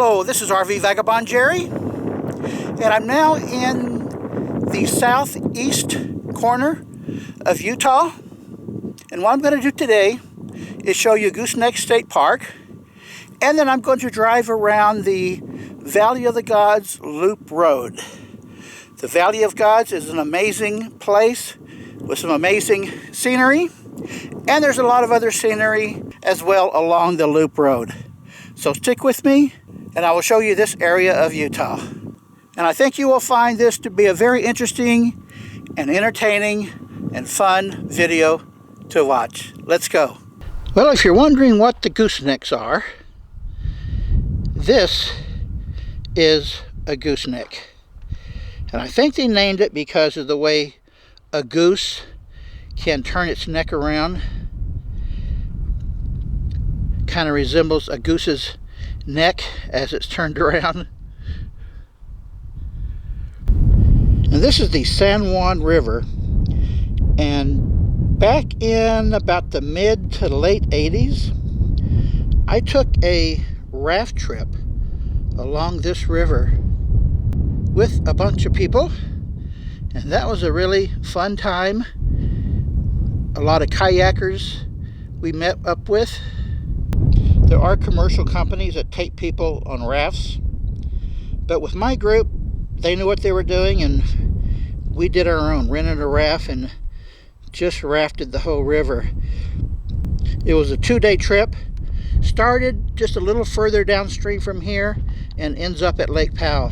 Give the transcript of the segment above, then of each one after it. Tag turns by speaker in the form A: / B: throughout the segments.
A: Hello, this is RV Vagabond Jerry, and I'm now in the southeast corner of Utah. And what I'm going to do today is show you Goosenecks State Park, and then I'm going to drive around the Valley of the Gods Loop Road. The Valley of Gods is an amazing place with some amazing scenery, and there's a lot of other scenery as well along the Loop Road. So stick with me, and I will show you this area of Utah. And I think you will find this to be a very interesting and entertaining and fun video to watch. Let's go. Well, if you're wondering what the goosenecks are, this is a gooseneck. And I think they named it because of the way a goose can turn its neck around. Kind of resembles a goose's neck as it's turned around. And this is the San Juan River, and back in about the mid to late 80s, I took a raft trip along this river with a bunch of people, and that was a really fun time. A lot of kayakers we met up with. There are commercial companies that take people on rafts, but with my group, they knew what they were doing, and we did our own, rented a raft and just rafted the whole river. It was a 2-day trip, started just a little further downstream from here and ends up at Lake Powell.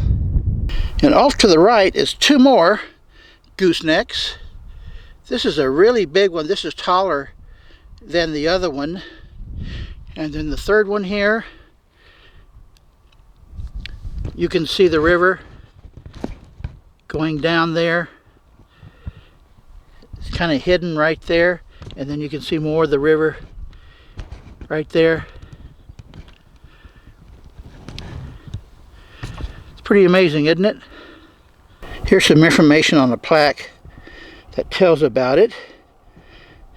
A: And off to the right is 2 more goosenecks. This is a really big one. This is taller than the other one. And then the 3rd one here, you can see the river going down there. It's kind of hidden right there, and then you can see more of the river right there. It's pretty amazing, isn't it? Here's some information on the plaque that tells about it,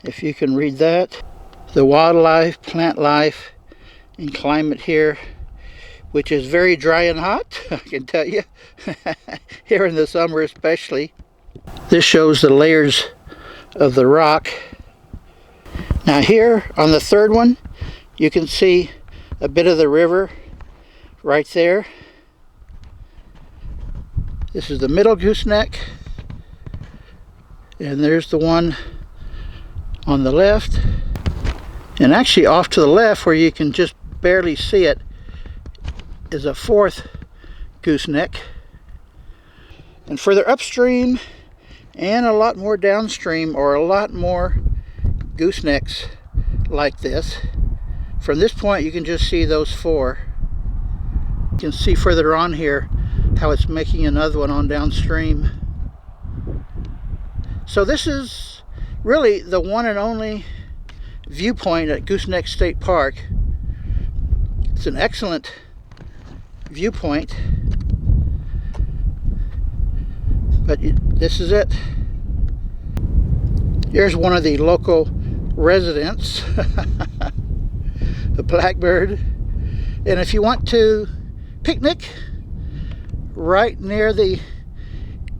A: if you can read that. The wildlife, plant life, and climate here, which is very dry and hot, I can tell you, here in the summer especially. This shows the layers of the rock. Now here on the 3rd one, you can see a bit of the river right there. This is the middle gooseneck, and there's the one on the left. And actually off to the left, where you can just barely see it, is a 4th gooseneck. And further upstream and a lot more downstream are a lot more goosenecks like this. From this point you can just see those 4. You can see further on here how it's making another one on downstream. So this is really the one and only viewpoint at Goosenecks State Park. It's an excellent viewpoint, but this is it. Here's one of the local residents, a blackbird. And if you want to picnic right near the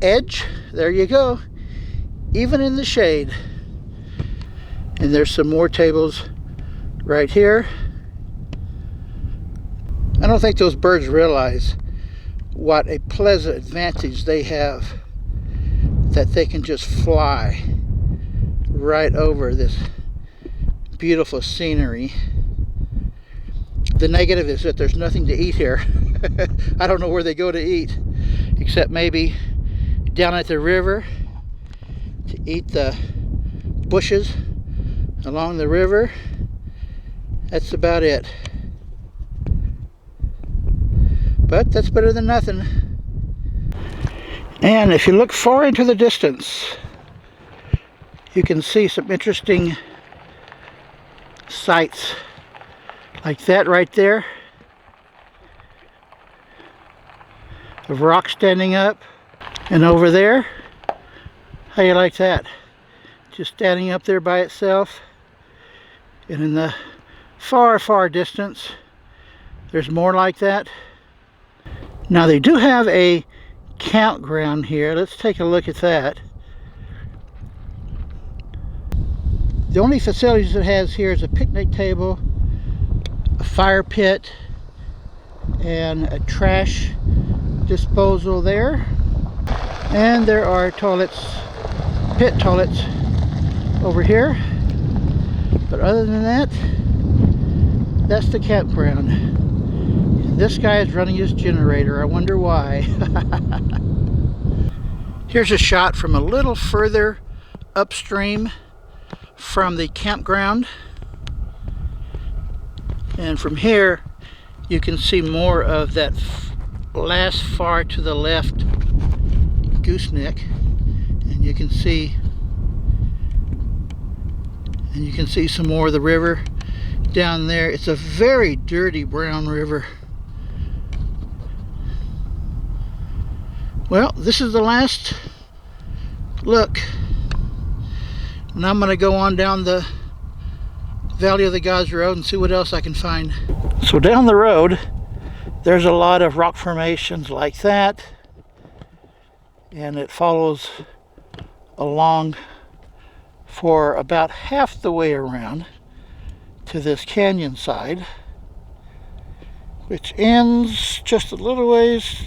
A: edge, there you go, even in the shade. And there's some more tables right here. I don't think those birds realize what a pleasant advantage they have, that they can just fly right over this beautiful scenery. The negative is that there's nothing to eat here. I don't know where they go to eat, except maybe down at the river to eat the bushes along the river. That's about it. But that's better than nothing. And if you look far into the distance, you can see some interesting sights like that right there, of rock standing up. And over there, how you like that? Just standing up there by itself. And in the far, far distance, there's more like that. Now they do have a campground here. Let's take a look at that. The only facilities it has here is a picnic table, a fire pit, and a trash disposal there. And there are toilets, pit toilets over here. But other than that, that's the campground. And this guy is running his generator. I wonder why. Here's a shot from a little further upstream from the campground. And from here, you can see more of that last far to the left gooseneck. And you can see some more of the river down there. It's a very dirty brown river. Well, this is the last look. And I'm going to go on down the Valley of the Gods Road and see what else I can find. So down the road, there's a lot of rock formations like that. And it follows along for about half the way around to this canyon side, which ends just a little ways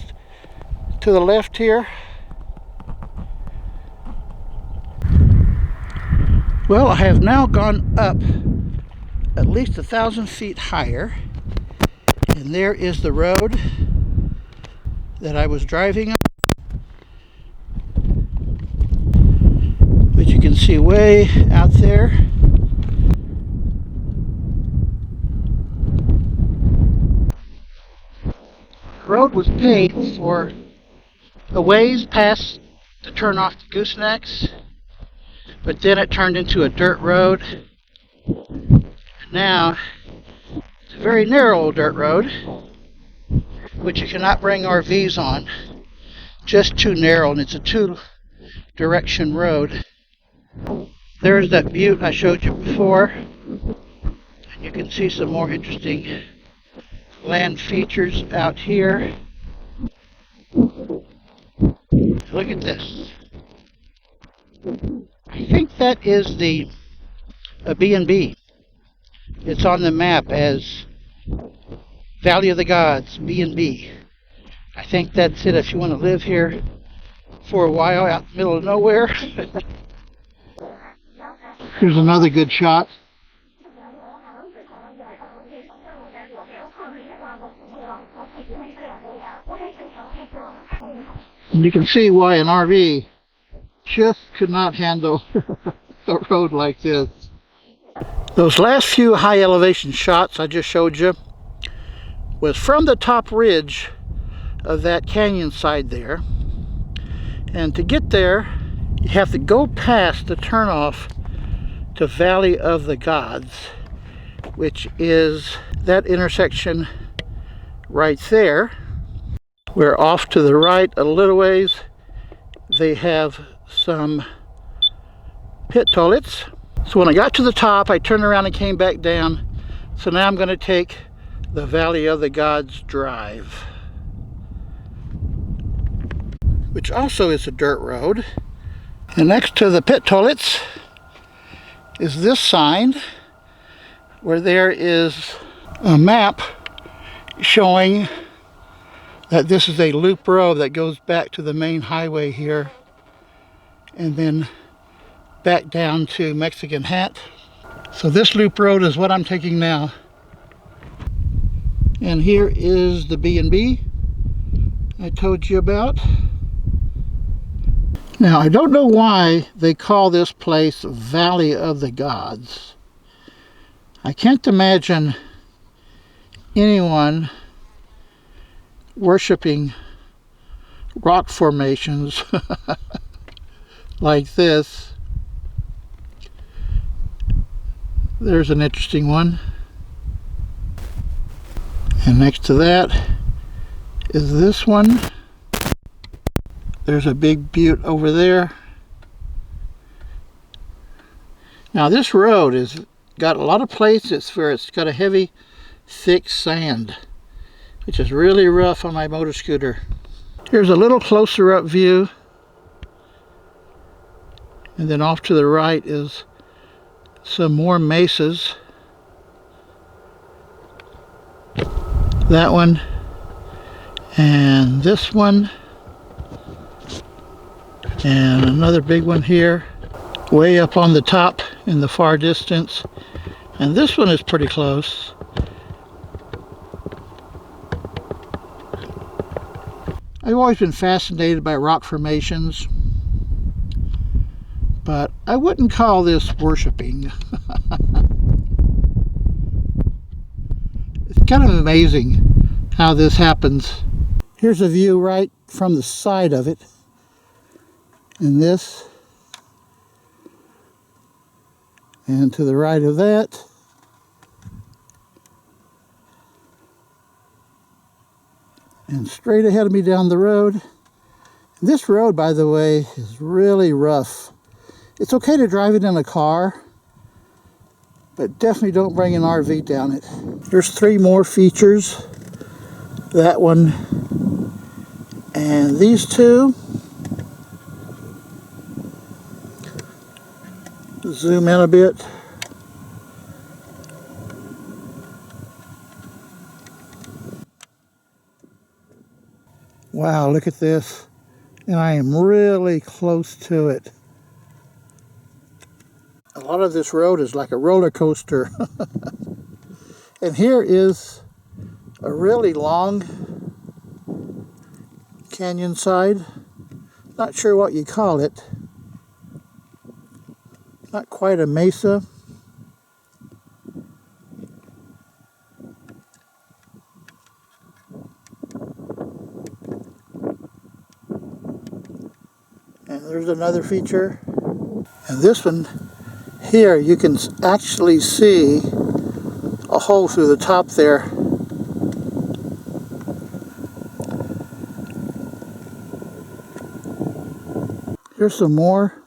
A: to the left here. Well, I have now gone up at least 1,000 feet higher, and there is the road that I was driving on, which you can see way out there. The road was paved for a ways past the turnoff to Goosenecks, but then it turned into a dirt road. Now it's a very narrow dirt road, which you cannot bring RVs on. Just too narrow, and it's a two-direction road. There's that butte I showed you before, and you can see some more interesting land features out here. Look at this. I think that is a B&B. It's on the map as Valley of the Gods, B&B. I think that's it if you want to live here for a while out in the middle of nowhere. Here's another good shot. And you can see why an RV just could not handle a road like this. Those last few high elevation shots I just showed you was from the top ridge of that canyon side there. And to get there, you have to go past the turnoff to Valley of the Gods, which is that intersection right there. We're off to the right a little ways. They have some pit toilets. So when I got to the top, I turned around and came back down. So now I'm going to take the Valley of the Gods Drive, which also is a dirt road. And next to the pit toilets is this sign, where there is a map showing that this is a loop road that goes back to the main highway here and then back down to Mexican Hat. So this loop road is what I'm taking now. And here is the B&B I told you about. Now, I don't know why they call this place Valley of the Gods. I can't imagine anyone worshiping rock formations like this. There's an interesting one. And next to that is this one. There's a big butte over there. Now this road has got a lot of places where it's got a heavy, thick sand. which is really rough on my motor scooter. Here's a little closer up view. And then off to the right is some more mesas. That one and this one and another big one here way up on the top in the far distance, and this one is pretty close. I've always been fascinated by rock formations, but I wouldn't call this worshiping. It's kind of amazing how this happens. Here's a view right from the side of it, and this, and to the right of that, and straight ahead of me down the road. This road, by the way, is really rough. It's okay to drive it in a car, but definitely don't bring an RV down it. There's 3 more features. That one and these 2. Zoom in a bit. Wow, look at this. And I am really close to it. A lot of this road is like a roller coaster. And here is a really long canyon side. Not sure what you call it. Not quite a mesa. And there's another feature. And this one here, you can actually see a hole through the top there. Here's some more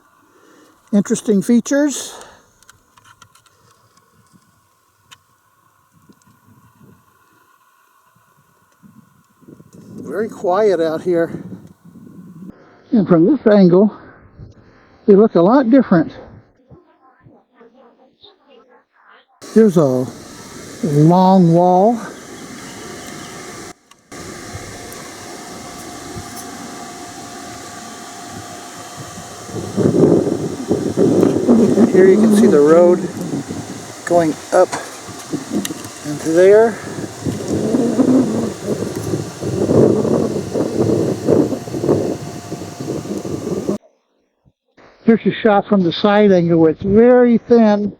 A: interesting features. Very quiet out here. And from this angle, they look a lot different. Here's a long wall. And here you can see the road going up into there. Here's a shot from the side angle where it's very thin.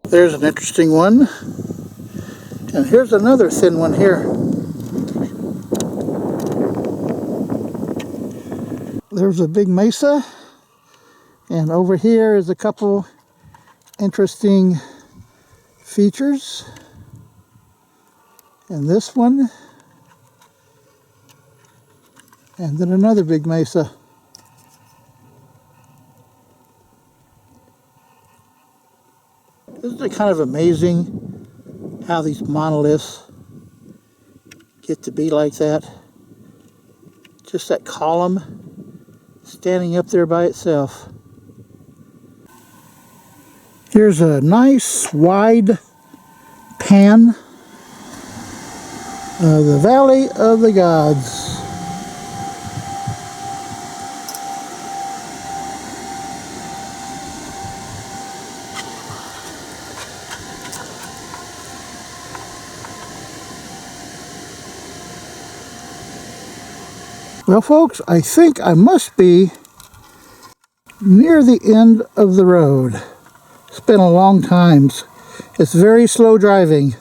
A: There's an interesting one. And here's another thin one here. There's a big mesa. And over here is a couple interesting features. And this one. And then another big mesa. Isn't it kind of amazing how these monoliths get to be like that? Just that column standing up there by itself. Here's a nice wide pan of the Valley of the Gods. Well, folks, I think I must be near the end of the road. It's been a long time. It's very slow driving.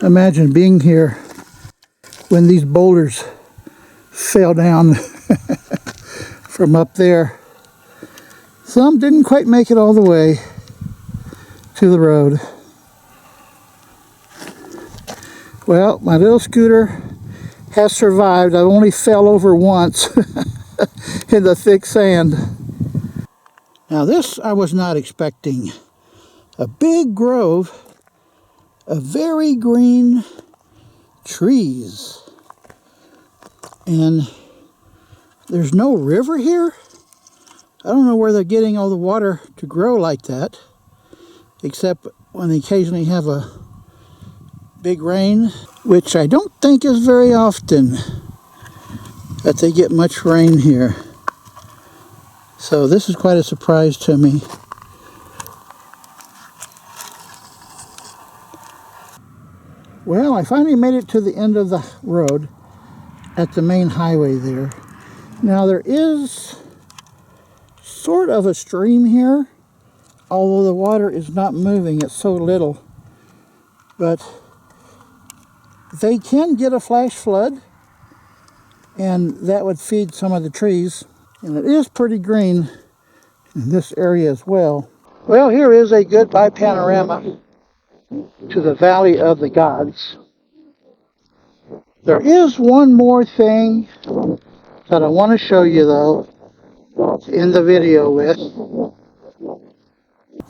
A: Imagine being here when these boulders fell down from up there. Some didn't quite make it all the way to the road. Well, my little scooter has survived. I only fell over once in the thick sand. Now this I was not expecting. A big grove of very green trees. And there's no river here. I don't know where they're getting all the water to grow like that, except when they occasionally have a big rain, which I don't think is very often that they get much rain here. So this is quite a surprise to me. Well, I finally made it to the end of the road at the main highway there. Now there is sort of a stream here, although the water is not moving, it's so little. But they can get a flash flood, and that would feed some of the trees. And it is pretty green in this area as well. Well, here is a goodbye panorama to the Valley of the Gods. There is one more thing that I want to show you, though, in the video with.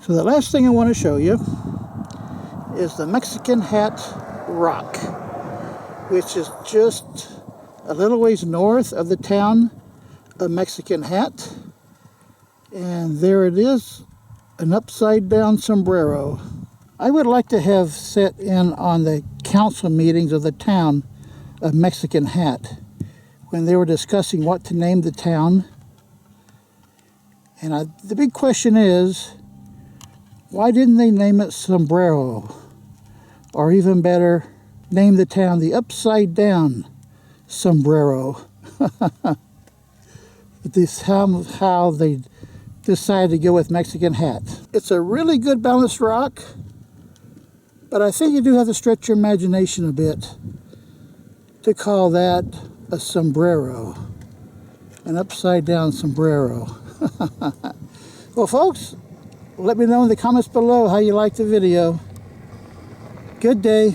A: So the last thing I want to show you is the Mexican Hat Rock, which is just a little ways north of the town of Mexican Hat. And there it is, an upside down sombrero. I would like to have sat in on the council meetings of the town of Mexican Hat when they were discussing what to name the town. And the big question is, why didn't they name it Sombrero? Or even better, name the town the Upside Down Sombrero. Somehow they decided to go with Mexican Hat. It's a really good balanced rock, but I think you do have to stretch your imagination a bit to call that a sombrero, an upside down sombrero. Well, folks, let me know in the comments below how you liked the video. Good day.